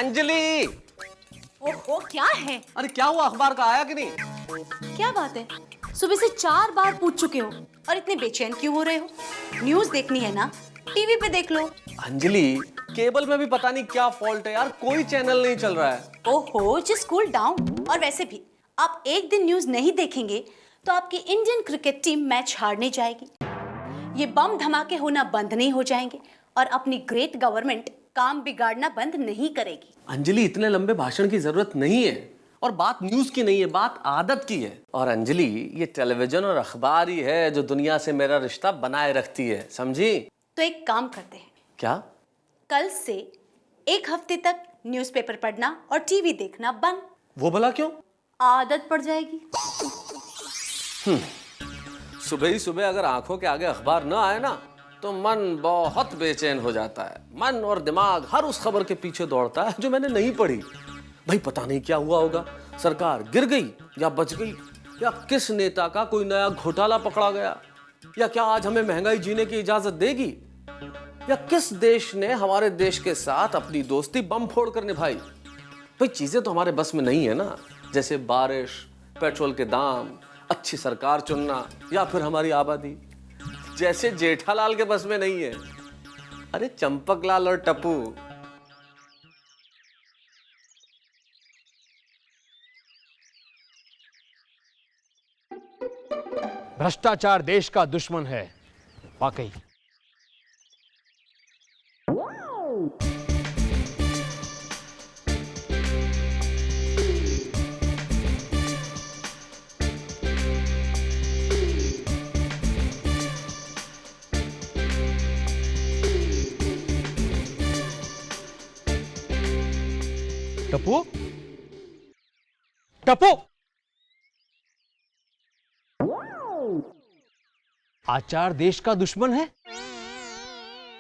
अंजलि। ओहो, क्या है? अरे क्या हुआ, अखबार का आया कि नहीं? क्या बात है, सुबह से 4 बार पूछ चुके हो और इतने बेचैन क्यों हो रहे हो? न्यूज़ देखनी है ना, टीवी पे देख लो। अंजलि, केबल में भी पता नहीं क्या फॉल्ट है यार, कोई चैनल नहीं चल रहा है। ओहो, जस्ट कूल डाउन। और वैसे भी आप एक दिन न्यूज़ नहीं देखेंगे तो आपकी इंडियन क्रिकेट टीम मैच हारने जाएगी। ये बम धमाके होना बंद नहीं हो जाएंगे और अपनी ग्रेट गवर्नमेंट काम बिगाड़ना बंद नहीं करेगी। अंजलि, इतने लंबे भाषण की जरूरत नहीं है, और बात न्यूज की नहीं है, बात आदत की है। और अंजलि, ये टेलीविजन और अखबार ही है जो दुनिया से मेरा रिश्ता बनाए रखती है, समझी? तो एक काम करते हैं। क्या? कल से 1 हफ्ते तक न्यूज़पेपर पढ़ना और टीवी देखना बंद। वो भला क्यों? आदत पड़ जाएगी। सुबह ही सुबह अगर आंखों के आगे अखबार न आए ना तो मन बहुत बेचैन हो जाता है। मन और दिमाग हर उस खबर के पीछे दौड़ता है जो मैंने नहीं पढ़ी। भाई पता नहीं क्या हुआ होगा, सरकार गिर गई या बच गई, या किस नेता का कोई नया घोटाला पकड़ा गया, या क्या आज हमें महंगाई जीने की इजाजत देगी, या किस देश ने हमारे देश के साथ अपनी दोस्ती बम फोड़ कर निभाई। भाई चीजें तो हमारे बस में नहीं है ना, जैसे बारिश, पेट्रोल के दाम, अच्छी सरकार चुनना, या फिर हमारी आबादी, जैसे जेठालाल के बस में नहीं है। अरे चंपकलाल और टप्पू। भ्रष्टाचार देश का दुश्मन है, वाकई। टप्पू, टप्पू, आचार देश का दुश्मन है?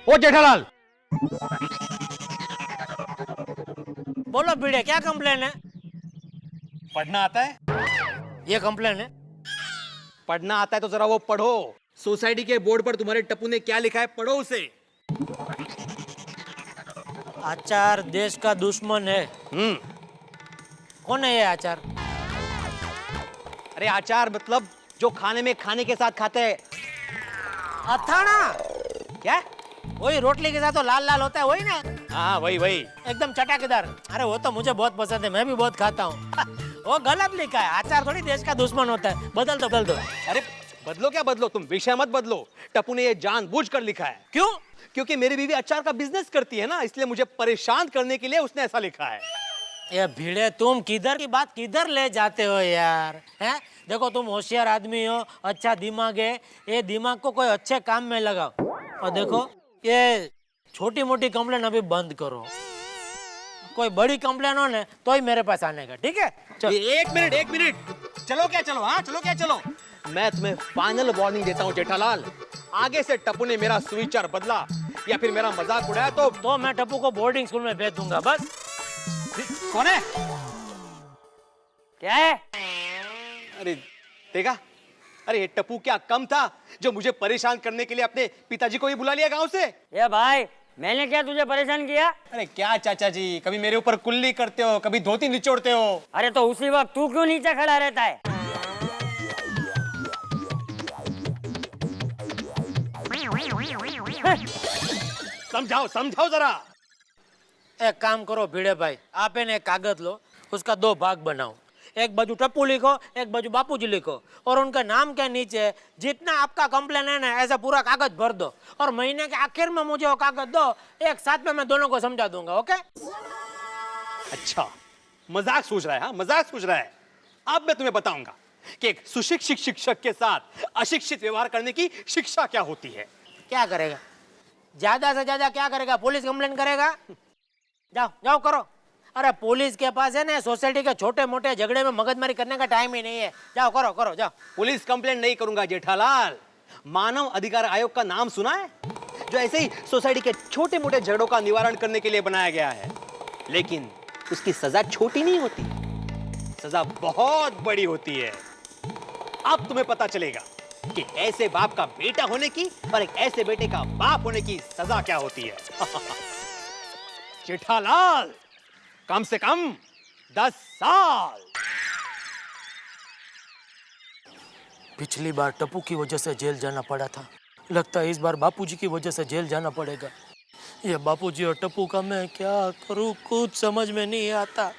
ओ जेठालाल, बोलो भिड़े, क्या कंप्लेन है? पढ़ना आता है? ये कंप्लेन है? पढ़ना आता है तो जरा वो पढ़ो। सोसाइटी के बोर्ड पर तुम्हारे टप्पू ने क्या लिखा है, पढ़ो उसे। आचार देश का दुश्मन है। कौन है ये आचार? अरे आचार मतलब जो खाने में खाने के साथ खाते हैं। अथाना? क्या? वही रोटली के साथ तो लाल लाल होता है, वही ना? हाँ वही वही। एकदम चटाकेदार। अरे वो तो मुझे बहुत पसंद है, मैं भी बहुत खाता हूँ। वो गलत लिखा है, आचार थोड़ी देश का दुश्मन होता है। बदल दो, बदल दो। अरे बदलो क्या बदलो, तुम विषय मत बदलो। टप्पू ने ये जानबूझकर लिखा है। क्यों? क्योंकि मेरी बीवी अचार का बिजनेस करती है ना, इसलिए मुझे परेशान करने के लिए उसने ऐसा लिखा है। ये भिड़े, तुम किधर की बात किधर ले जाते हो यार? हैं? देखो तुम होशियार आदमी हो, अच्छा दिमाग है, ये दिमाग को कोई अच्छे काम में लगाओ। और देखो ये छोटी मोटी कंप्लेन अभी बंद करो। कोई बड़ी कंप्लेन हो ना तो ही मेरे पास आने का, ठीक है? एक मिनट, चलो क्या चलो, हाँ चलो क्या चलो। मैं तुम्हें फाइनल वार्निंग देता हूँ जेठालाल, आगे से टप्पू ने मेरा सुविचार बदला या फिर मेरा मजाक उड़ाया तो मैं टप्पू को बोर्डिंग स्कूल में भेज दूंगा, बस। कौन है? क्या है? अरे देखा, अरे ये टप्पू क्या कम था जो मुझे परेशान करने के लिए अपने पिताजी को ही बुला लिया गांव से। ये भाई, मैंने क्या तुझे परेशान किया? अरे क्या चाचा जी, कभी मेरे ऊपर कुल्ली करते हो, कभी धोती निचोड़ते हो। अरे तो उसी वक्त तू क्यों नीचे खड़ा रहता है? समझाओ जरा। एक काम करो भिड़े भाई, आप एक कागज लो, उसका 2 भाग बनाओ। एक बाजू टप्पू लिखो, एक बाजू बापूजी लिखो, और उनके नाम के नीचे जितना आपका कंप्लेन है ना, ऐसा पूरा कागज भर दो, और महीने के आखिर में मुझे वो कागज दो। एक साथ में मैं दोनों को समझा दूंगा, ओके? अच्छा, मजाक सूझ रहा है? हाँ मजाक सूझ रहा है। अब मैं तुम्हें बताऊंगा कि एक सुशिक्षित शिक्षक के साथ अशिक्षित व्यवहार करने की शिक्षा क्या होती है। क्या करेगा? ज्यादा से ज्यादा क्या करेगा? पुलिस कंप्लेन करेगा? जाओ जाओ करो। अरे पुलिस के पास है ना सोसाइटी के छोटे मोटे झगड़े में मगजमारी करने का टाइम ही नहीं है। जाओ करो करो जाओ। पुलिस कंप्लेंट नहीं करूंगा जेठालाल। मानव अधिकार आयोग का नाम सुना है? जो ऐसे ही सोसाइटी के छोटे मोटे झगड़ों का निवारण करने के लिए बनाया गया है, लेकिन उसकी सजा छोटी नहीं होती, सजा बहुत बड़ी होती है। अब तुम्हें पता चलेगा कि ऐसे बाप का बेटा होने की और एक ऐसे बेटे का बाप होने की सजा क्या होती है। जेठालाल, कम से कम 10 साल। पिछली बार टप्पू की वजह से जेल जाना पड़ा था, लगता है इस बार बापूजी की वजह से जेल जाना पड़ेगा। ये बापूजी और टप्पू का मैं क्या करूं, कुछ समझ में नहीं आता।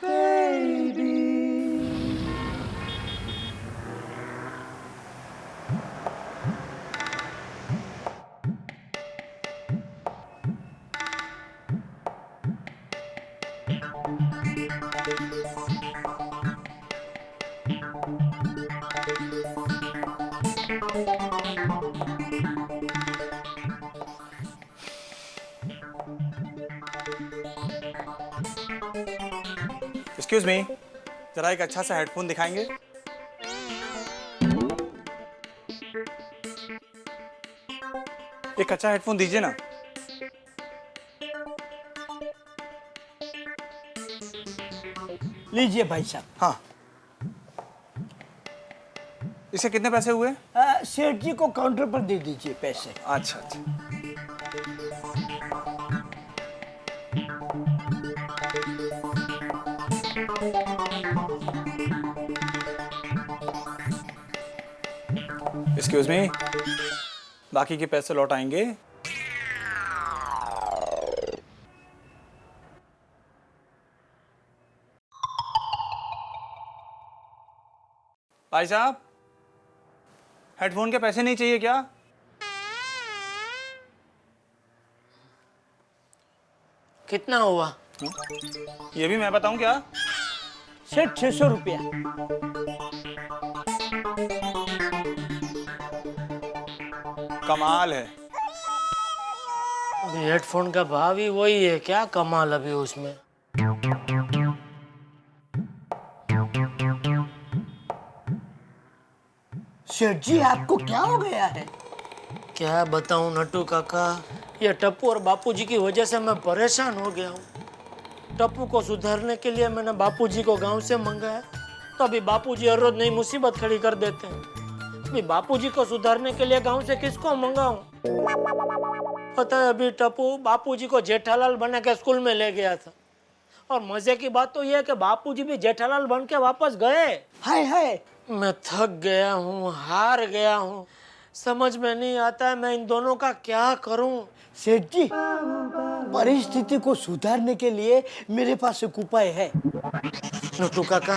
एक्सक्यूज मी, जरा एक अच्छा सा हेडफोन दिखाएंगे? एक अच्छा हेडफोन दीजिए ना। लीजिए भाई साहब। हाँ, इसे कितने पैसे हुए? सेठ जी को काउंटर पर दे दीजिए पैसे। अच्छा अच्छा। एक्सक्यूज मी, बाकी के पैसे लौट आएंगे। भाई साहब, हेडफोन के पैसे नहीं चाहिए क्या? कितना हुआ? ये भी मैं बताऊं क्या? सेठ 600 रुपया। कमाल है। हेडफोन का भाव ही वही है, क्या कमाल अभी उसमें। सेठ जी आपको क्या हो गया है? क्या बताऊं नट्टू काका, ये टप्पू और बापूजी की वजह से मैं परेशान हो गया हूँ। टप्पू को सुधारने के लिए मैंने बापूजी को गांव से मंगाया, तो अभी बापूजी हर रोज नई मुसीबत खड़ी कर देते हैं। अभी बापूजी को सुधारने के लिए गांव से किसको मंगाऊं? पता है, अभी टप्पू बापूजी को जेठालाल बना के स्कूल में ले गया था, और मजे की बात तो यह है कि बापूजी भी जेठालाल बन के वापस गए। हाय हाय। मैं थक गया हूँ, हार गया हूँ, समझ में नहीं आता है मैं इन दोनों का क्या करूं। सेठ जी, परिस्थिति को सुधारने के लिए मेरे पास एक उपाय है। नट्टू काका,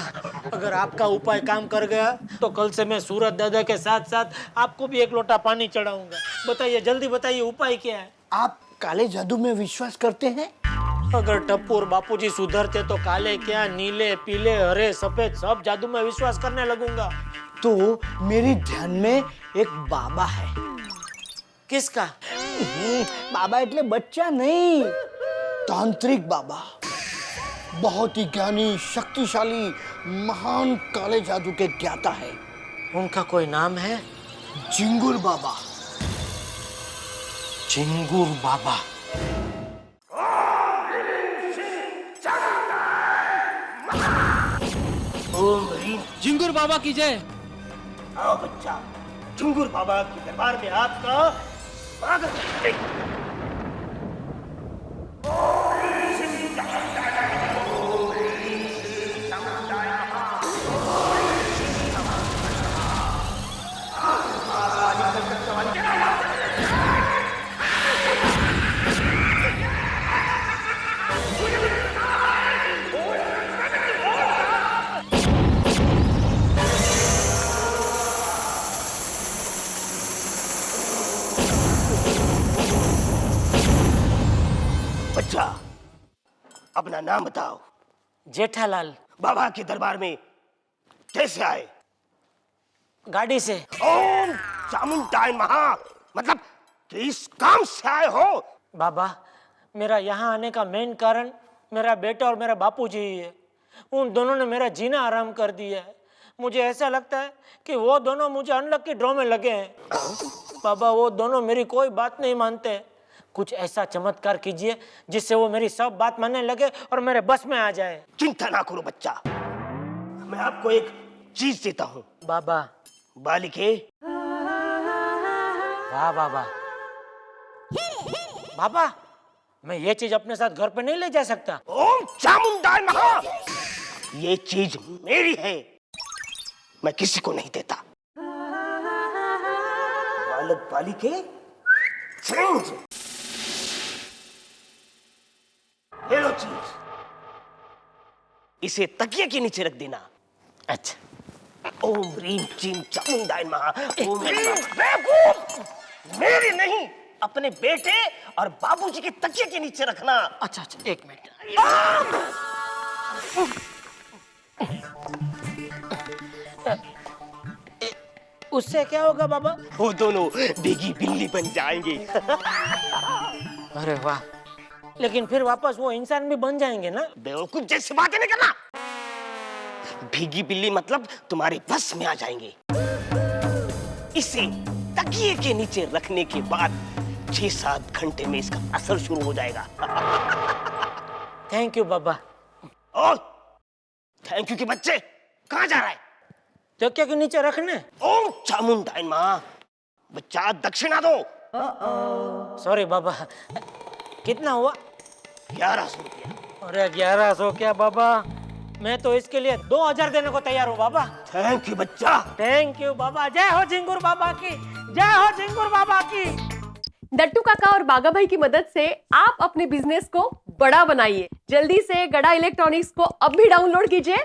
अगर आपका उपाय काम कर गया तो कल से मैं सूरत दादा के साथ साथ आपको भी एक लोटा पानी चढ़ाऊंगा। बताइए, जल्दी बताइए, उपाय क्या है? आप काले जादू में विश्वास करते हैं? अगर टप्पू और बापूजी सुधरते तो काले क्या, नीले, पीले, हरे, सफेद सब जादू में विश्वास करने लगूंगा। तो मेरे ध्यान में एक बाबा है। किसका? बाबा એટલે बच्चा नहीं, तांत्रिक बाबा। बहुत ही ज्ञानी, शक्तिशाली, महान काले जादू के ज्ञाता है। उनका कोई नाम है? झिंगुर बाबा। झिंगुर बाबा। ओम ह्रीम। जिंगुर बाबा की जय। आओ बच्चा, झिंगुर बाबा के दरबार में आपका स्वागत है। बच्चा, अपना नाम बताओ। जेठालाल। बाबा के दरबार में कैसे आए? गाड़ी से। ओम चामुंडाय महा, मतलब किस काम से आए हो? बाबा, मेरा यहाँ आने का मेन कारण मेरा बेटा और मेरा बापूजी ही है। उन दोनों ने मेरा जीना आराम कर दिया है। मुझे ऐसा लगता है कि वो दोनों मुझे अनलकी ड्रॉ में लगे हैं। बाबा, वो दोनों मेरी कोई बात नहीं मानते। कुछ ऐसा चमत्कार कीजिए जिससे वो मेरी सब बात मानने लगे और मेरे बस में आ जाए। चिंता ना करो बच्चा, मैं आपको एक चीज देता हूँ। बाबा। बालिके। वाह बाबा। बाबा, मैं ये चीज अपने साथ घर पे नहीं ले जा सकता। ओम चामुंडाय नमः। ये चीज मेरी है, मैं किसी को नहीं देता। बालक बालिके चेंज। ये लो चीज, इसे तकिए के नीचे रख देना। अच्छा। ओम ह्रीम चीम चामुंडाय नमः। ओम बेवकूफ, मेरी नहीं, अपने बेटे और बाबूजी के तकिए के नीचे रखना। अच्छा अच्छा, एक मिनट। उससे क्या होगा बाबा? वो दोनों भीगी बिल्ली बन जाएंगे। अरे वाह, लेकिन फिर वापस वो इंसान भी बन जाएंगे ना? बेवकूफ जैसी बातें नहीं करना। भीगी बिल्ली मतलब तुम्हारे बस में आ जाएंगे। इसे तकिए के नीचे रखने के बाद 6-7 घंटे में इसका असर शुरू हो जाएगा। थैंक यू बाबा। ओ, थैंक यू के बच्चे, कहाँ जा रहा है? तकिए के नीचे रखने। ओम चामुंडाय नमः। बच्चा दक्षिणा दो। सॉरी बाबा। कितना हुआ? 1100 रुपया। अरे 1100 क्या बाबा, मैं तो इसके लिए 2000 देने को तैयार हूँ बाबा। थैंक यू बच्चा। थैंक यू बाबा। जय हो झिंगुर बाबा की, जय हो झिंगुर बाबा की। दट्टू काका और बागा भाई की मदद से आप अपने बिजनेस को बड़ा बनाइए। जल्दी से गड़ा इलेक्ट्रॉनिक्स को अब भी डाउनलोड कीजिए।